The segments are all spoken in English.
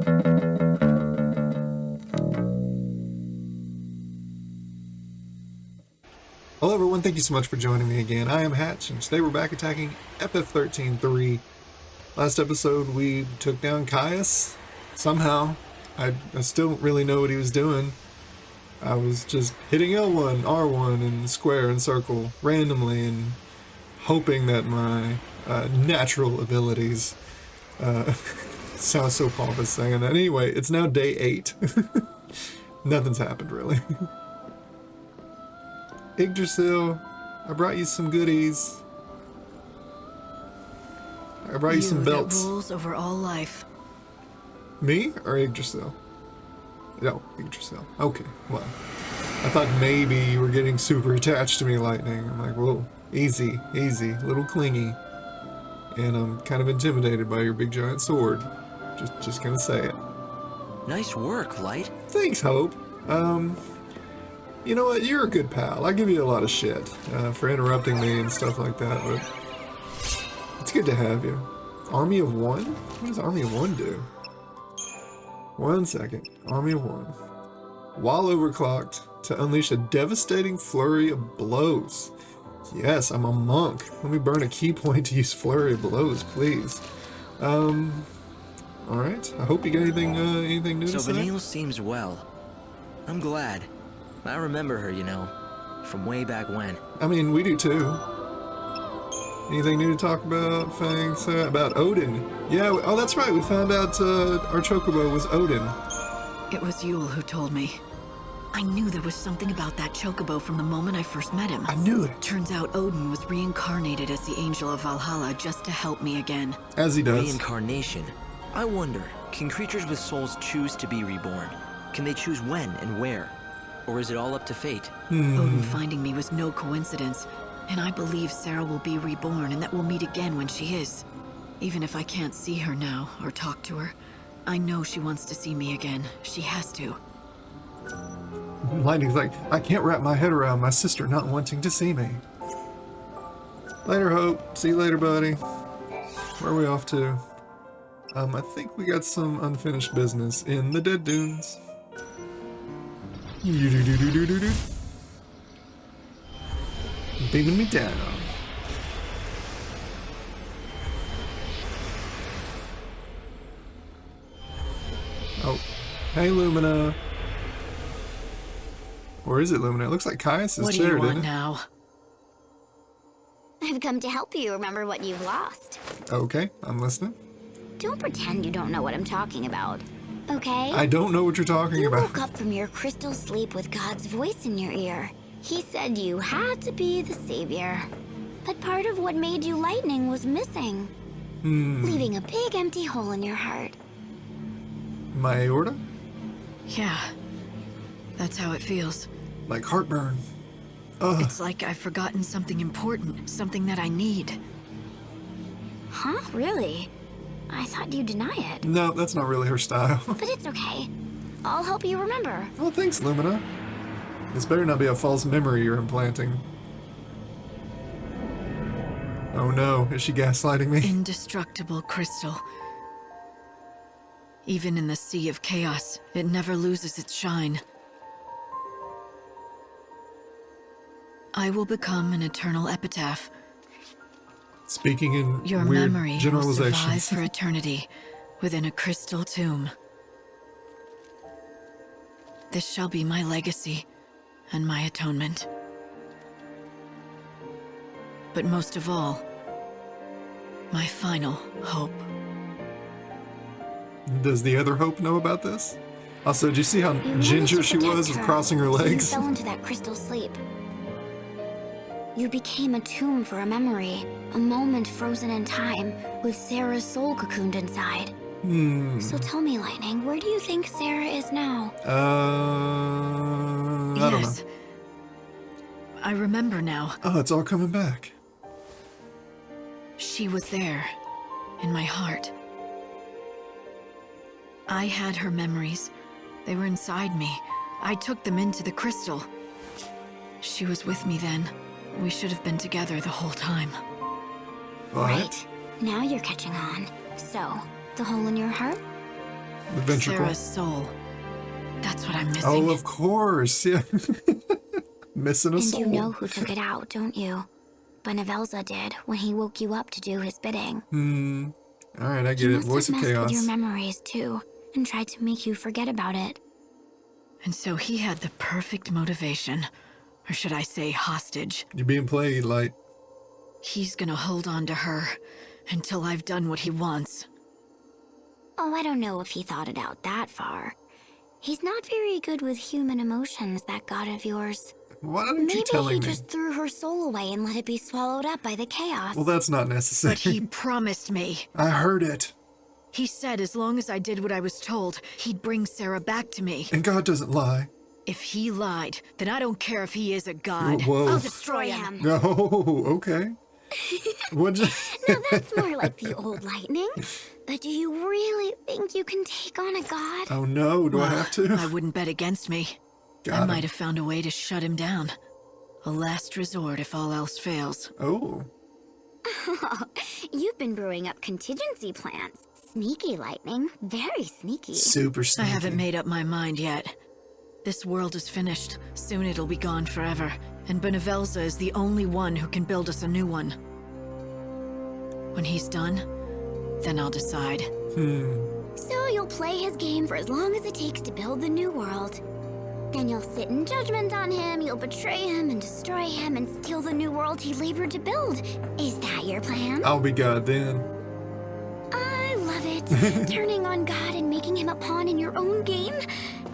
Hello everyone, thank you so much for joining me again. I am Hatch, and today we're back attacking FF13-3. Last episode we took down Caius. Somehow. I still don't really know what he was doing. I was just hitting L1, R1, and square and circle randomly and hoping that my natural abilities sounds so pompous saying that. Anyway, it's now day 8. Nothing's happened really. Yggdrasil, I brought you some goodies. I brought you some belts. That rules over all life. Me or Yggdrasil? No, Yggdrasil. Okay, well, I thought maybe you were getting super attached to me, Lightning. I'm like, whoa, easy, easy, little clingy. And I'm kind of intimidated by your big giant sword. Just gonna say it. Nice work, Light. Thanks, Hope. You know what? You're a good pal. I give you a lot of shit for interrupting me and stuff like that, but it's good to have you. Army of One? What does Army of One do? 1 second. Army of One. While overclocked, to unleash a devastating flurry of blows. Yes, I'm a monk. Let me burn a key point to use flurry of blows, please. Alright. I hope you got anything new to say? So Vanille seems well. I'm glad. I remember her, you know, from way back when. I mean, we do too. Anything new to talk about, Fangs? About Odin? Yeah, oh, that's right. We found out our chocobo was Odin. It was Yule who told me. I knew there was something about that chocobo from the moment I first met him. I knew it. Turns out Odin was reincarnated as the Angel of Valhalla just to help me again. As he does. Reincarnation. I wonder, can creatures with souls choose to be reborn? Can they choose when and where? Or is it all up to fate? Odin finding me was no coincidence, and I believe Sarah will be reborn and that we'll meet again when she is. Even if I can't see her now or talk to her, I know she wants to see me again. She has to. Lightning's like, I can't wrap my head around my sister not wanting to see me. Later, Hope. See you later, buddy. Where are we off to? I think we got some unfinished business in the Dead Dunes. Beaming me down. Oh, hey Lumina. Or is it Lumina? It looks like Caius' What do chair, you want didn't it? now? I've come to help you remember what you've lost. Okay, I'm listening. Don't pretend you don't know what I'm talking about, okay? I don't know what you're talking You about. woke up from your crystal sleep with God's voice in your ear. He said you had to be the savior. But part of what made you lightning was missing. Leaving a big empty hole in your heart. My aorta? Yeah, that's how it feels. Like heartburn. Ugh. It's like I've forgotten something important, something that I need. Huh? Really? I thought you'd deny it. No, that's not really her style. But it's okay. I'll help you remember. Oh, thanks, Lumina. This better not be a false memory you're implanting. Oh no, is she gaslighting me? Indestructible crystal. Even in the sea of chaos, it never loses its shine. I will become an eternal epitaph. Speaking in Your weird memory will survive generalizations. for eternity within a crystal tomb. This shall be my legacy and my atonement. But most of all, my final hope. Does the other Hope know about this? Also, did you see how You wanted ginger to she was protect with her, crossing her so legs? You fell into that crystal sleep. You became a tomb for a memory, a moment frozen in time, with Sarah's soul cocooned inside. So tell me, Lightning, where do you think Sarah is now? I don't know. Yes. I remember now. Oh, it's all coming back. She was there, in my heart. I had her memories. They were inside me. I took them into the crystal. She was with me then. We should have been together the whole time. What? Right. Now you're catching on. So, the hole in your heart? ventricle. Sarah's soul. That's what I'm missing. Oh, of course. Yeah. Missing a And soul. you know who took it out, don't you? Benevelza did when he woke you up to do his bidding. All right, I get He it. must Voice have of messed Chaos. with your memories too, and tried to make you forget about it. And so he had the perfect motivation. Or should I say hostage. You're being played, Light. He's gonna hold on to her until I've done what he wants. Oh, I don't know if he thought it out that far. He's not very good with human emotions, that god of yours. Why aren't you Maybe telling he me? just threw her soul away and let it be swallowed up by the chaos. Well, that's not necessary. But he promised me. I heard it. He said as long as I did what I was told, he'd bring Sarah back to me. And God doesn't lie. If he lied, then I don't care if he is a god. Whoa. I'll destroy him. Oh, okay. What'd you... Now that's more like the old lightning. But do you really think you can take on a god? Oh no, do I have to? I wouldn't bet against me. Got I him. might have found a way to shut him down. A last resort if all else fails. Oh. You've been brewing up contingency plans. Sneaky, Lightning. Very sneaky. Super I sneaky. haven't made up my mind yet. This world is finished. Soon it'll be gone forever. And Benevelza is the only one who can build us a new one. When he's done, then I'll decide. So you'll play his game for as long as it takes to build the new world. Then you'll sit in judgment on him, you'll betray him and destroy him and steal the new world he labored to build. Is that your plan? I'll be God then. I love it. Turning on God and making him a pawn in your own game.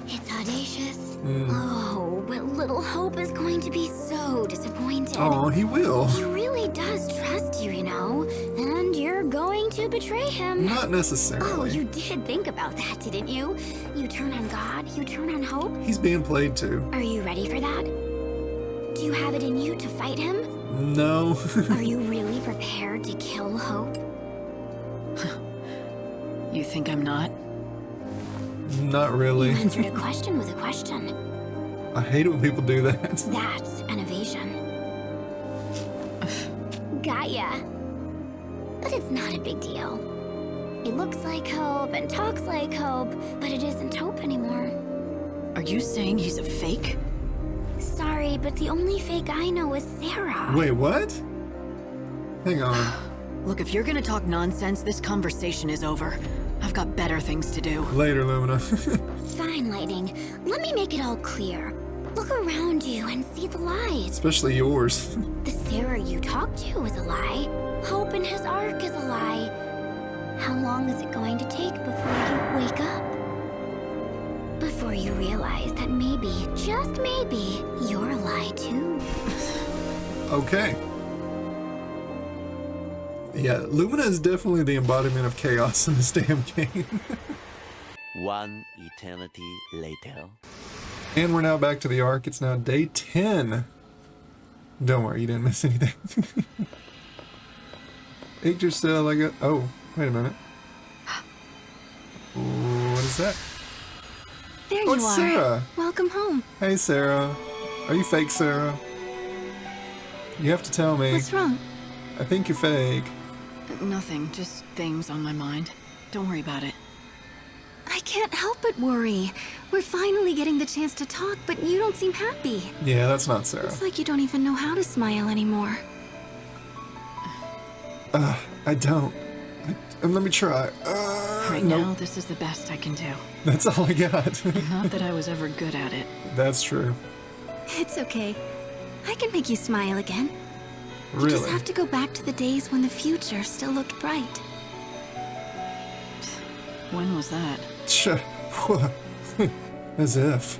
It's audacious. Oh, but little Hope is going to be so disappointed. Oh, he will. He really does trust you, you know. And you're going to betray him. Not necessarily. Oh, you did think about that, didn't you? You turn on God, you turn on Hope. He's being played too. Are you ready for that? Do you have it in you to fight him? No. Are you really prepared to kill Hope? You think I'm not? Not You really. answered a question with a question. I hate it when people do that. That's an evasion. Got ya. But it's not a big deal. It looks like Hope and talks like Hope, but it isn't Hope anymore. Are you saying he's a fake? Sorry, but the only fake I know is Sarah. Wait, what? Hang on. Look, if you're gonna talk nonsense, this conversation is over. I've got better things to do. Later, Lumina. Fine, Lightning. Let me make it all clear. Look around you and see the lies. Especially yours. The Sarah you talked to is a lie. Hope in his arc is a lie. How long is it going to take before you wake up? Before you realize that maybe, just maybe, you're a lie too. Okay. Yeah, Lumina is definitely the embodiment of chaos in this damn game. One eternity later. And we're now back to the arc. It's now day 10. Don't worry, you didn't miss anything. Ate your cell, I got... Oh, wait a minute. What is that? There Oh, you it's are. Sarah. Welcome home. Hey, Sarah. Are you fake, Sarah? You have to tell me. What's wrong? I think you're fake. Nothing, just things on my mind. Don't worry about it. I can't help but worry. We're finally getting the chance to talk, but you don't seem happy. Yeah, that's not Sarah. It's like you don't even know how to smile anymore. I don't. Let me try. Right nope. now, this is the best I can do. That's all I got. Not that I was ever good at it. That's true. It's okay. I can make you smile again. You just Really? have to go back to the days when the future still looked bright. When was that? As if.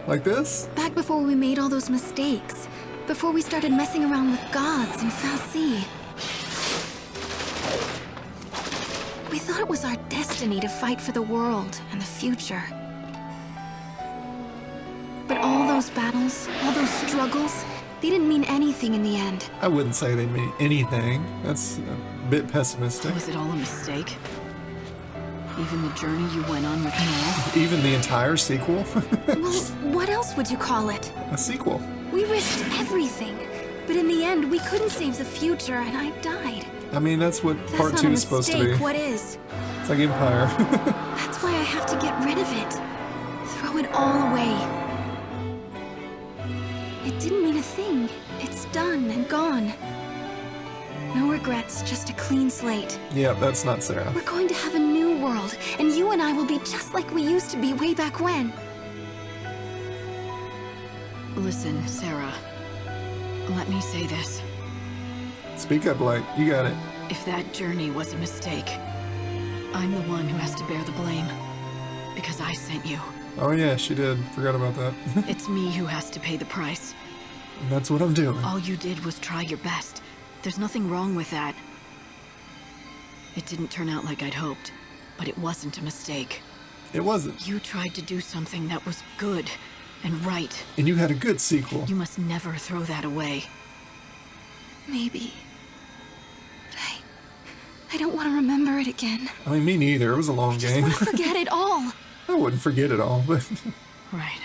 Like this? Back before we made all those mistakes. Before we started messing around with gods and Fantasy. We thought it was our destiny to fight for the world and the future. But all those battles, all those struggles, they didn't mean anything in the end. I wouldn't say they mean anything. That's a bit pessimistic. Was it all a mistake? Even the journey you went on with Noel? Even the entire sequel? Well, what else would you call it? A sequel. We risked everything. But in the end, we couldn't save the future, and I died. I mean, that's what That's part not 2 a is supposed to be. mistake. What is? It's like Empire. That's why I have to get rid of it. Throw it all away. It didn't mean a thing. It's done and gone. No regrets, just a clean slate. Yeah, that's not Sarah. We're going to have a new world, and you and I will be just like we used to be way back when. Listen, Sarah. Let me say this. Speak up, Light. You got it. If that journey was a mistake, I'm the one who has to bear the blame. Because I sent you. Oh yeah, she did. Forgot about that. It's me who has to pay the price. And that's what I'm doing. All you did was try your best. There's nothing wrong with that. It didn't turn out like I'd hoped, but it wasn't a mistake. It wasn't. You tried to do something that was good and right. And you had a good sequel. You must never throw that away. Maybe. But I don't want to remember it again. I mean, me neither. It was a long I game. want to forget it all. I wouldn't forget it all, but... Right.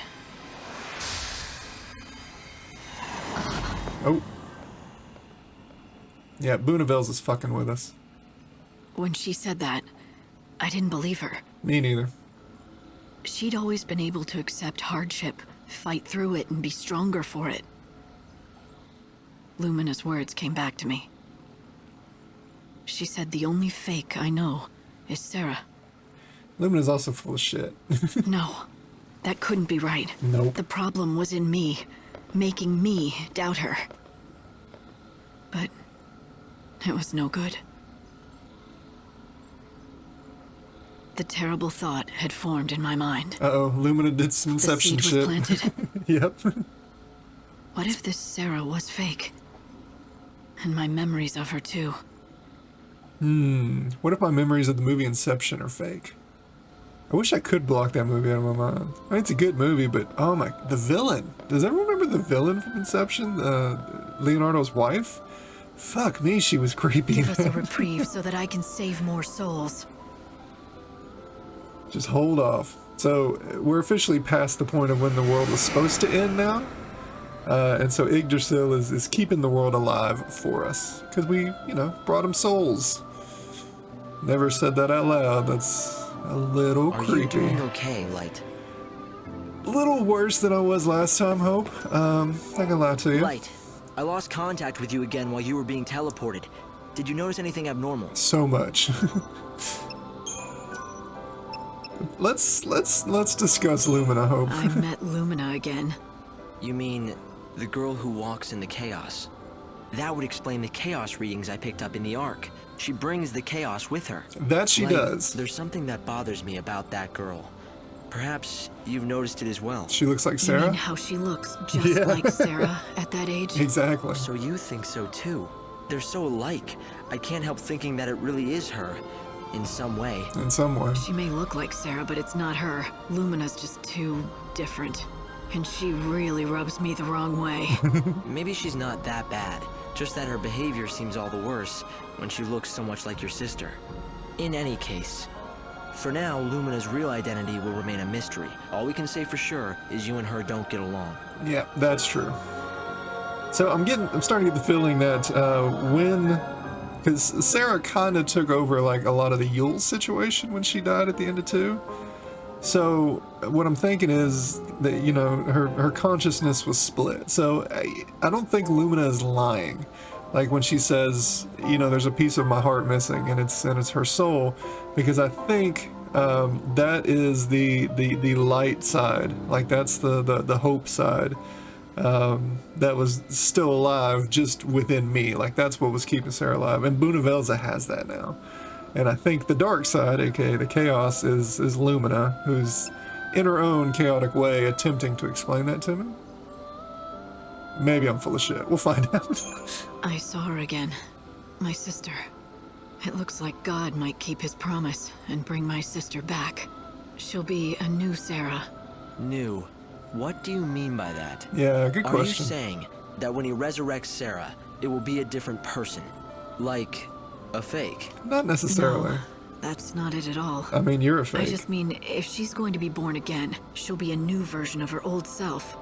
Oh. Yeah, Boonavels is fucking with us. When she said that, I didn't believe her. Me neither. She'd always been able to accept hardship, fight through it, and be stronger for it. Lumina's words came back to me. She said the only fake I know is Sarah. Lumina's also full of shit. No, that couldn't be right. Nope. The problem was in me, making me doubt her. But it was no good. The terrible thought had formed in my mind. Uh-oh, Lumina did some The Inception seed was shit. planted. Yep. What if this Sarah was fake? And my memories of her too. What if my memories of the movie Inception are fake? I wish I could block that movie out of my mind. I mean, it's a good movie, but oh my... The villain! Does everyone remember the villain from Inception? Leonardo's wife? Fuck me, she was creepy. Give us a reprieve so that I can save more souls. Just hold off. So, we're officially past the point of when the world was supposed to end now. And so Yggdrasil is keeping the world alive for us. Because we, you know, brought him souls. Never said that out loud. That's a little Are creepy. you doing okay, Light? A little worse than I was last time, Hope. Not gonna lie to you. Light, I lost contact with you again while you were being teleported. Did you notice anything abnormal? So much. Let's discuss Lumina, Hope. I met Lumina again. You mean the girl who walks in the chaos? That would explain the chaos readings I picked up in the Ark. She brings the chaos with her. That she Light, does. There's something that bothers me about that girl. Perhaps you've noticed it as well. She looks like You Sarah? mean how she looks just Yeah. like Sarah at that age? Exactly. So you think so too? They're so alike. I can't help thinking that it really is her. In some way. In some way. She may look like Sarah, but it's not her. Lumina's just too different. And she really rubs me the wrong way. Maybe she's not that bad. Just that her behavior seems all the worse when she looks so much like your sister. In any case, for now, Lumina's real identity will remain a mystery. All we can say for sure is you and her don't get along. Yeah, that's true. So I'm starting to get the feeling that because Sarah kind of took over like a lot of the Yule situation when she died at the end of 2. So what I'm thinking is that, you know, her consciousness was split. So I don't think Lumina is lying. Like when she says, you know, there's a piece of my heart missing and it's her soul, because I think that is the light side. Like that's the hope side. That was still alive just within me. Like that's what was keeping Sarah alive. And Boonavels has that now. And I think the dark side, aka the chaos, is Lumina, who's in her own chaotic way attempting to explain that to me. Maybe I'm full of shit. We'll find out. I saw her again. My sister. It looks like God might keep his promise and bring my sister back. She'll be a new Sarah. New. What do you mean by that? Yeah, good Are question. you saying that when he resurrects Sarah, it will be a different person? Like a fake? Not necessarily. No, that's not it at all. I mean, you're a fake. I just mean, if she's going to be born again, she'll be a new version of her old self.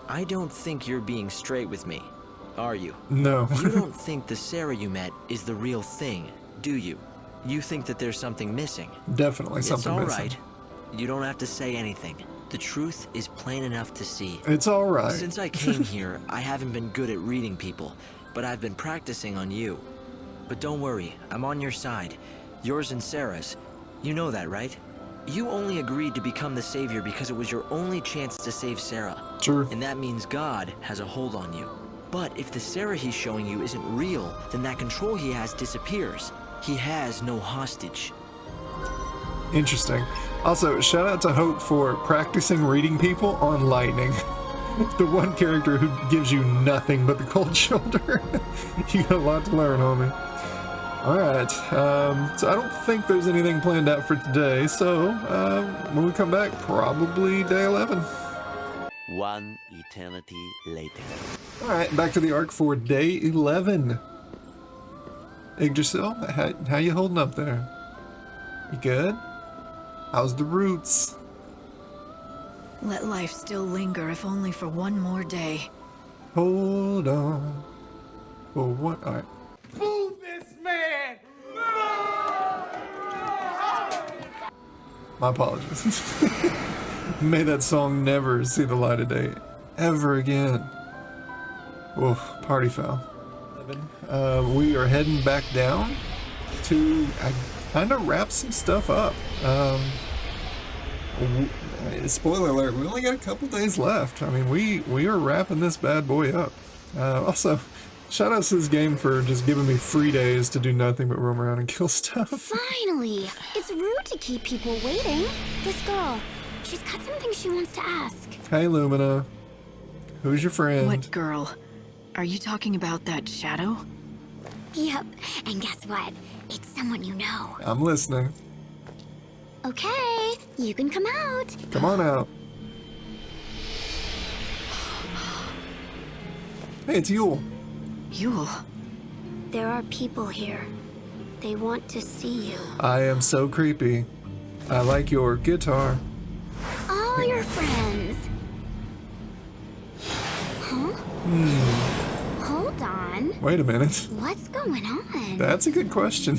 I don't think you're being straight with me, are you? No. You don't think the Sarah you met is the real thing, do you? You think that there's something missing. Definitely something It's all missing. right. You don't have to say anything. The truth is plain enough to see. It's all right. Since I came here, I haven't been good at reading people, but I've been practicing on you. But don't worry, I'm on your side. Yours and Sarah's. You know that, right? You only agreed to become the savior because it was your only chance to save Sarah. True. And that means God has a hold on you. But if the Sarah he's showing you isn't real, then that control he has disappears. He has no hostage. Interesting. Also, shout out to Hope for practicing reading people on Lightning. The one character who gives you nothing but the cold shoulder. You got a lot to learn, homie. Alright, so I don't think there's anything planned out for today, so when we come back, probably day 11. One eternity later. Alright, back to the arc for day 11. Yggdrasil, how you holding up there? You good? How's the roots? Let life still linger, if only for one more day. Hold on. For what? Alright. Boo this man! My apologies. May that song never see the light of day. Ever again. Oof, party foul. We are heading back down to kind of wrap some stuff up. Spoiler alert, we only got a couple days left. I mean, we are wrapping this bad boy up. Also, shout out to this game for just giving me free days to do nothing but roam around and kill stuff. Finally! It's rude to keep people waiting. This girl, she's got something she wants to ask. Hey, Lumina. Who's your friend? What girl? Are you talking about that shadow? Yep, and guess what? It's someone you know. I'm listening. Okay, you can come out. Come on out. Hey, it's Yule. Yule. There are people here. They want to see you. I am so creepy. I like your guitar. All your friends. Huh? Hold on. Wait a minute. What's going on? That's a good question.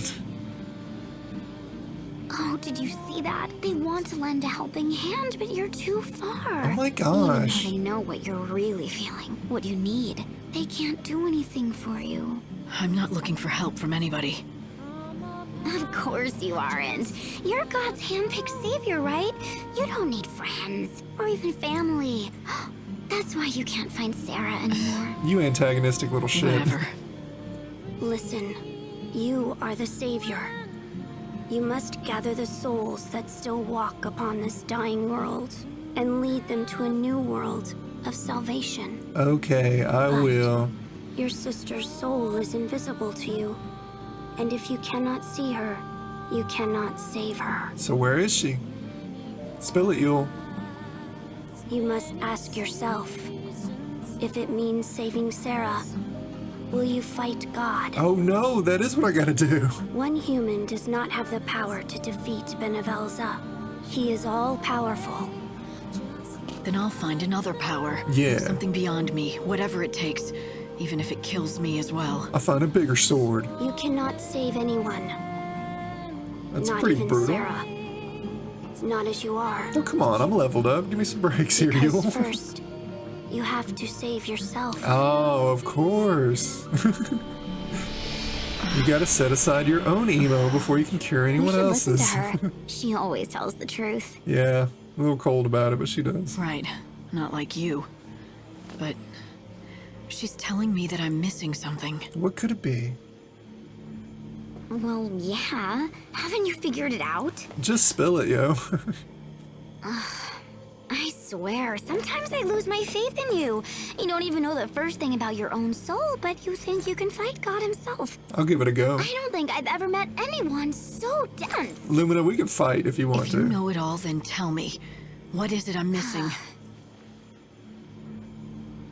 Oh, did you see that? They want to lend a helping hand, but you're too far. Oh my Even gosh. though they know what you're really feeling, what you need, they can't do anything for you. I'm not looking for help from anybody. Of course you aren't. You're God's handpicked savior, right? You don't need friends or even family. That's why you can't find Sarah anymore. You antagonistic little shit. Whatever. Listen, you are the savior. You must gather the souls that still walk upon this dying world and lead them to a new world of salvation. Okay, I will. Your sister's soul is invisible to you, and if you cannot see her, you cannot save her. So where is she? Spill it, Yule. You must ask yourself, if it means saving Sarah, will you fight God? Oh no, that is what I gotta do. One human does not have the power to defeat Benevelza. He is all-powerful. Then I'll find another power. Yeah. Something beyond me, whatever it takes, even if it kills me as well. I find a bigger sword. You cannot save anyone. That's Not pretty even brutal. Sarah. Not as you are. Oh, come on, I'm leveled up. Give me some breaks here, Yule. Because first, you have to save yourself. Oh, of course. You gotta set aside your own emo before you can cure We anyone should else's. listen to her. She always tells the truth. Yeah, a little cold about it, but she does. Right. Not like you. But she's telling me that I'm missing something. What could it be? Well, yeah. Haven't you figured it out? Just spill it, yo. I swear, sometimes I lose my faith in you. You don't even know the first thing about your own soul, but you think you can fight God himself. I'll give it a go. I don't think I've ever met anyone so dense. Lumina, we can fight if you want If to. you know it all, then tell me. What is it I'm missing?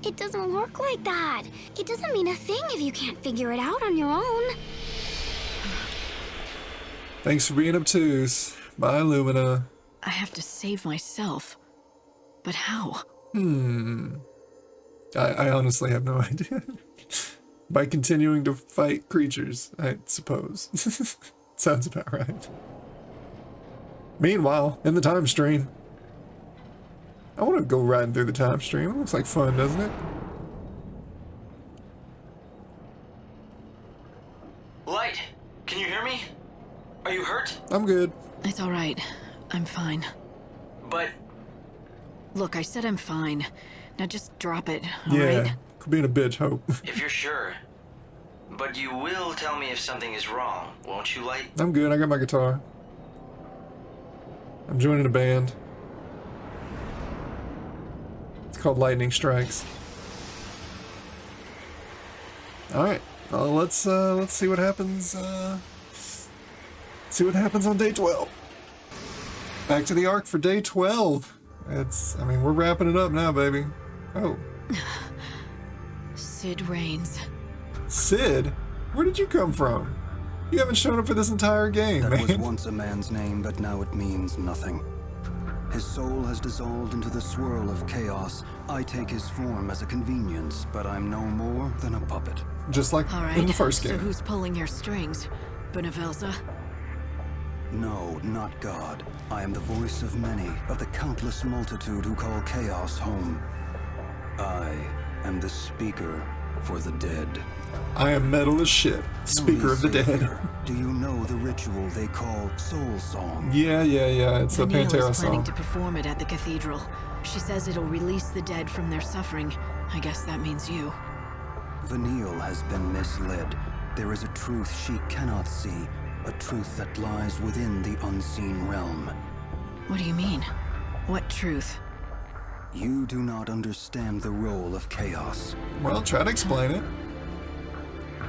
It doesn't work like that. It doesn't mean a thing if you can't figure it out on your own. Thanks for being obtuse. Bye, Lumina. I have to save myself. But how? I honestly have no idea. By continuing to fight creatures, I suppose. Sounds about right. Meanwhile, in the time stream. I want to go riding through the time stream. It looks like fun, doesn't it? Light, can you hear me? Are you hurt? I'm good. It's all right. I'm fine. But Look, I said I'm fine. Now just drop it, all Yeah. right? Quit being a bitch, Hope. if you're sure. But you will tell me if something is wrong, won't you, Light? I'm good. I got my guitar. I'm joining a band. It's called Lightning Strikes. All right. Let's see what happens. See what happens on day 12. Back to the arc for day 12. I mean, we're wrapping it up now, baby. Oh, Sid reigns. Sid? Where did you come from? You haven't shown up for this entire game, That was man. once a man's name, but now it means nothing. His soul has dissolved into the swirl of chaos. I take his form as a convenience, but I'm no more than a puppet. Just like All right. in the first So game. who's pulling your strings? Benevelza? No, not God. I am the voice of many, of the countless multitude who call chaos home. I am the speaker for the dead. I am metal as shit. Speaker of the dead. Savior, do you know the ritual they call soul song? Yeah. It's the Vanille Pantera is planning song. to perform it at the cathedral. She says it'll release the dead from their suffering. I guess that means you. Vanille has been misled. There is a truth she cannot see, a truth that lies within the unseen realm. What do you mean? What truth? You do not understand the role of chaos. Well, try to explain it.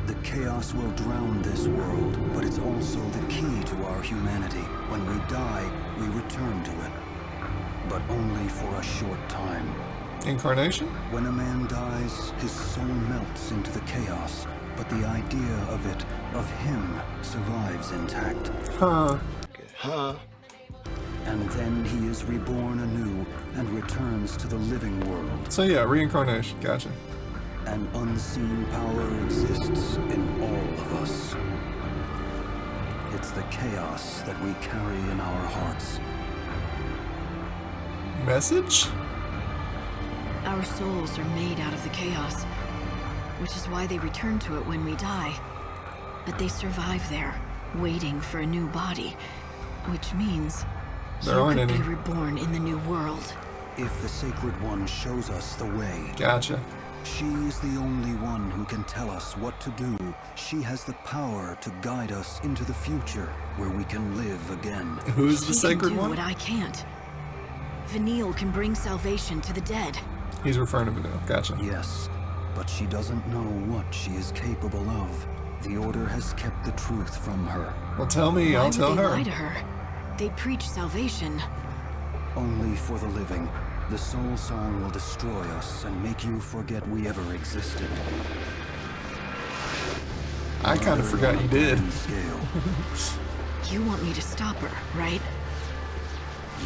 The chaos will drown this world, but it's also the key to our humanity. When we die, we return to it. But only for a short time. Incarnation? When a man dies, his soul melts into the chaos, but the idea of it, of him, survives intact. Huh. And then he is reborn anew and returns to the living world. So yeah, reincarnation. Gotcha. An unseen power exists in all of us. It's the chaos that we carry in our hearts. Message? Our souls are made out of the chaos, which is why they return to it when we die. But they survive there, waiting for a new body, which means There you aren't could any. be reborn in the new world. If the Sacred One shows us the way, Gotcha. she is the only one who can tell us what to do. She has the power to guide us into the future, where we can live again. Who's the She sacred can do one? what I can't. Vanille can bring salvation to the dead. He's referring to Vanille. Gotcha. Yes, but she doesn't know what she is capable of. The Order has kept the truth from her. Well, tell me. Why I'll would tell they her. lie to her? They preach salvation. Only for the living. The soul song will destroy us and make you forget we ever existed. I kind of forgot you did. Grand scale. You want me to stop her, right?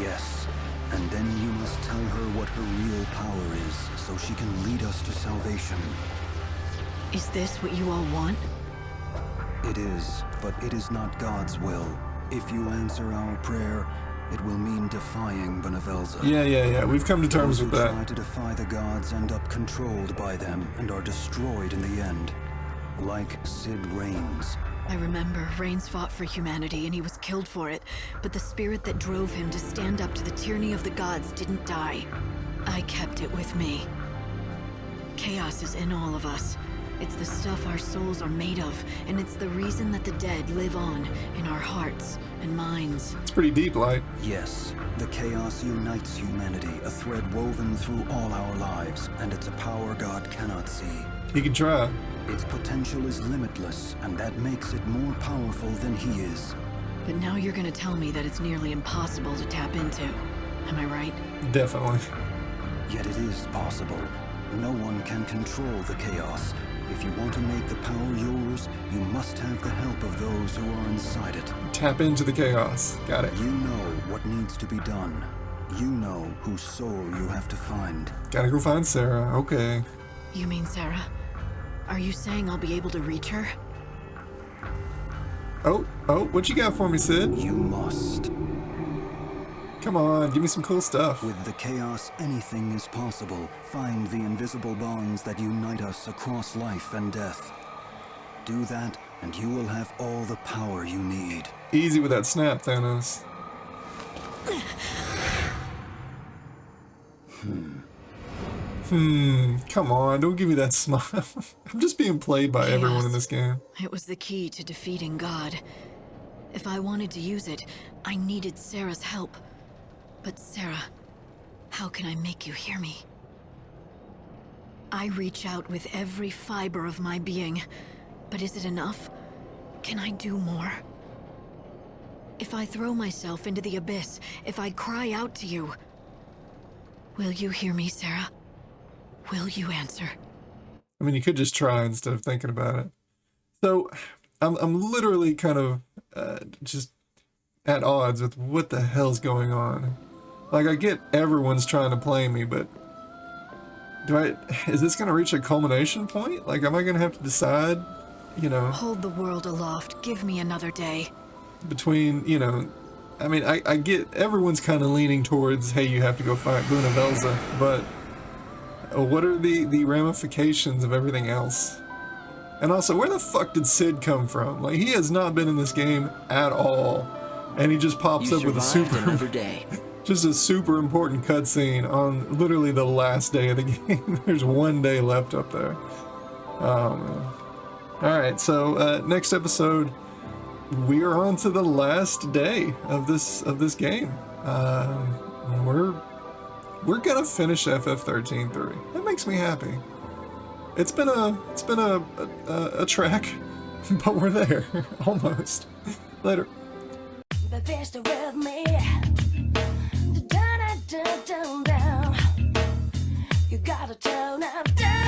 Yes, and then you must tell her what her real power is, so she can lead us to salvation. Is this what you all want? It is, but it is not God's will. If you answer our prayer, it will mean defying Benevelza. Yeah. We've come to terms Those with who that. try to defy the gods end up controlled by them and are destroyed in the end. Like Sid Reigns. I remember Reigns fought for humanity and he was killed for it, but the spirit that drove him to stand up to the tyranny of the gods didn't die. I kept it with me. Chaos is in all of us. It's the stuff our souls are made of, and it's the reason that the dead live on in our hearts and minds. It's pretty deep, Light. Yes, the chaos unites humanity, a thread woven through all our lives, and it's a power God cannot see. He can try. Its potential is limitless, and that makes it more powerful than he is. But now you're gonna tell me that it's nearly impossible to tap into. Am I right? Definitely. Yet it is possible. No one can control the chaos. If you want to make the power yours, you must have the help of those who are inside it. Tap into the chaos. Got it. You know what needs to be done. You know whose soul you have to find. Gotta go find Sarah. Okay. You mean Sarah? Are you saying I'll be able to reach her? Oh, what you got for me, Sid? You must. Come on, give me some cool stuff. With the chaos, anything is possible. Find the invisible bonds that unite us across life and death. Do that, and you will have all the power you need. Easy with that snap, Thanos. Come on, don't give me that smile. I'm just being played by everyone in this game. It was the key to defeating God. If I wanted to use it, I needed Sarah's help. But Sarah, how can I make you hear me? I reach out with every fiber of my being, but is it enough? Can I do more? If I throw myself into the abyss, if I cry out to you, will you hear me, Sarah? Will you answer? I mean, you could just try instead of thinking about it. So, I'm literally kind of just at odds with what the hell's going on. Like, I get everyone's trying to play me, but is this gonna reach a culmination point? Like, am I gonna have to decide, you know? Hold the world aloft, give me another day. Between, you know, I mean, I get everyone's kind of leaning towards, hey, you have to go fight Luna Velza, but what are the ramifications of everything else? And also, where the fuck did Sid come from? Like, he has not been in this game at all, and he just pops up with a another day. just a super important cutscene on literally the last day of the game. There's one day left up there. Oh man. All right, so next episode, we are on to the last day of this game. We're gonna finish FF13-3. That makes me happy. It's been a trek, but we're there almost. Later. But there's the with me. Down. You gotta turn up, down.